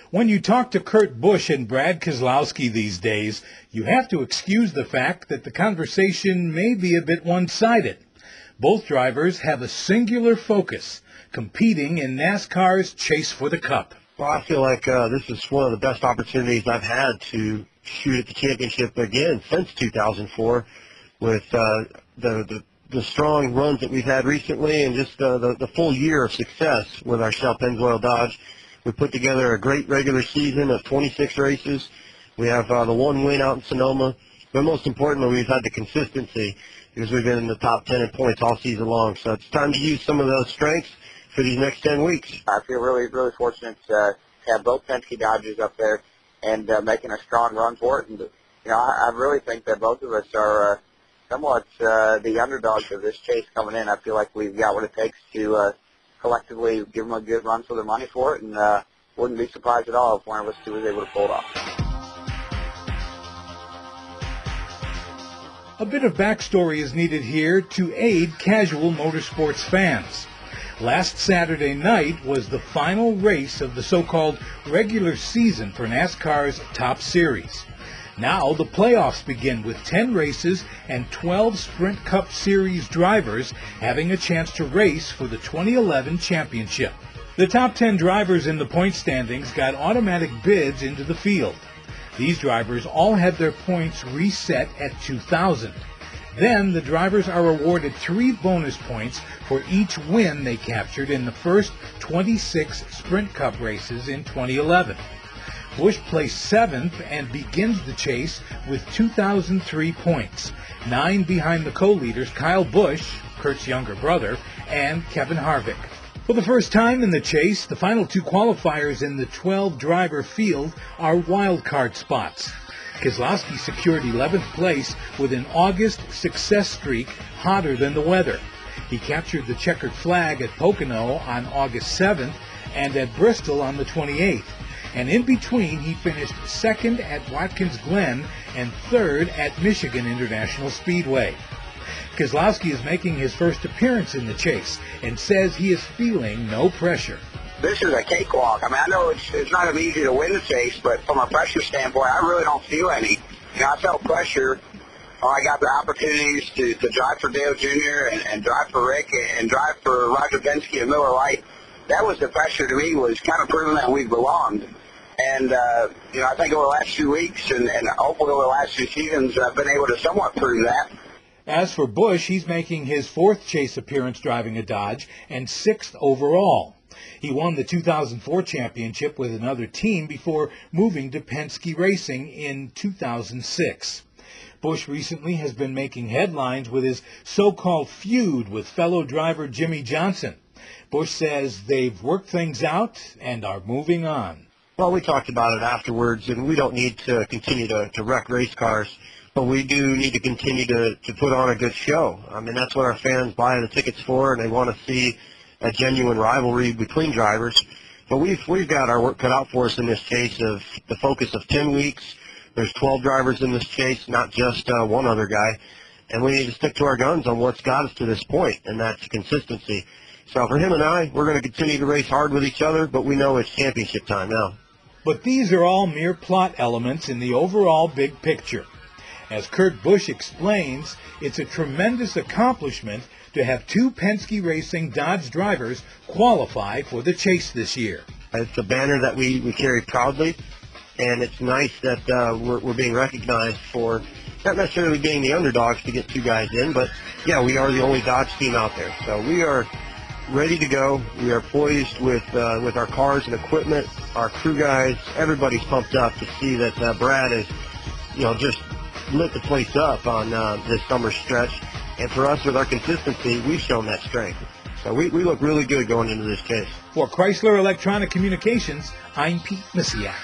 When you talk to Kurt Busch and Brad Keselowski these days, you have to excuse the fact that the conversation may be a bit one-sided. Both drivers have a singular focus, competing in NASCAR's chase for the Cup. Well, I feel like this is one of the best opportunities I've had to shoot at the championship again since 2004 with the strong runs that we've had recently and just the full year of success with our Shell Pennzoil Dodge. We put together a great regular season of 26 races. We have the one win out in Sonoma. But most importantly, we've had the consistency because we've been in the top 10 in points all season long. So it's time to use some of those strengths for these next 10 weeks. I feel really fortunate to have both Penske Dodges up there and making a strong run for it. And, I really think that both of us are somewhat the underdogs of this chase coming in. I feel like we've got what it takes to collectively give them a good run for their money for it, and wouldn't be surprised at all if one of us two was able to pull it off. A bit of backstory is needed here to aid casual motorsports fans. Last Saturday night was the final race of the so-called regular season for NASCAR's Top Series. Now the playoffs begin with 10 races and 12 Sprint Cup Series drivers having a chance to race for the 2011 championship. The top 10 drivers in the point standings got automatic bids into the field. These drivers all had their points reset at 2,000. Then the drivers are awarded 3 bonus points for each win they captured in the first 26 Sprint Cup races in 2011. Busch placed 7th and begins the chase with 2,003 points, 9 behind the co-leaders Kyle Busch, Kurt's younger brother, and Kevin Harvick. For the first time in the chase, the final 2 qualifiers in the 12-driver field are wildcard spots. Keselowski secured 11th place with an August success streak hotter than the weather. He captured the checkered flag at Pocono on August 7th and at Bristol on the 28th. And in between, he finished 2nd at Watkins Glen and 3rd at Michigan International Speedway. Keselowski is making his first appearance in the chase and says he is feeling no pressure. This is a cakewalk. I mean, I know it's not easy to win the chase, but from a pressure standpoint, I really don't feel any. I felt pressure. I got the opportunities to drive for Dale Jr. and drive for Rick and drive for Roger Penske and Miller Lite. That was the pressure to me, was kind of proving that we belonged. And, I think over the last few weeks and hopefully over the last few seasons, I've been able to somewhat prove that. As for Busch, he's making his 4th chase appearance driving a Dodge and 6th overall. He won the 2004 championship with another team before moving to Penske Racing in 2006. Busch recently has been making headlines with his so-called feud with fellow driver Jimmy Johnson. Busch says they've worked things out and are moving on. Well, we talked about it afterwards, and we don't need to continue to wreck race cars, but we do need to continue to put on a good show. I mean, that's what our fans buy the tickets for, and they want to see a genuine rivalry between drivers. But we've got our work cut out for us in this chase of the focus of 10 weeks. There's 12 drivers in this chase, not just one other guy. And we need to stick to our guns on what's got us to this point, and that's consistency. So for him and I, we're going to continue to race hard with each other, but we know it's championship time now. But these are all mere plot elements in the overall big picture. As Kurt Busch explains, it's a tremendous accomplishment to have 2 Penske Racing Dodge drivers qualify for the chase this year. It's a banner that we carry proudly, and it's nice that we're being recognized for not necessarily being the underdogs to get 2 guys in, but yeah, we are the only Dodge team out there. So we are ready to go. We are poised with our cars and equipment, our crew guys. Everybody's pumped up to see that Brad has, just lit the place up on this summer stretch. And for us, with our consistency, we've shown that strength. So we look really good going into this chase. For Chrysler Electronic Communications, I'm Pete Misiak.